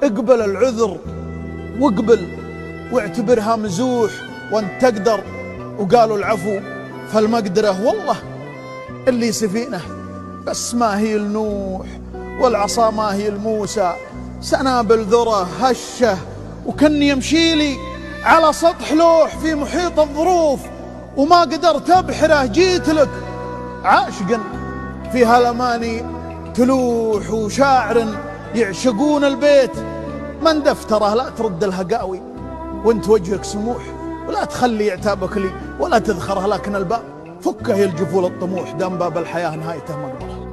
اقبل العذر واقبل واعتبرها مزوح وانت تقدر. وقالوا العفو فالمقدرة، والله اللي سفينة بس ما هي النوح، والعصا ما هي الموسى، سنابل ذرة هشة وكني يمشيلي على سطح لوح في محيط الظروف، وما قدرت أبحره جيت لك عاشقا في هالأماني تلوح، وشاعر يعشقون البيت من دفتره لا ترد الهقاوي، وانت وجهك سموح ولا تخلي عتابك لي ولا تذخره، لكن الباب فكه الجفول الطموح، دام باب الحياة نهايته مقبرة.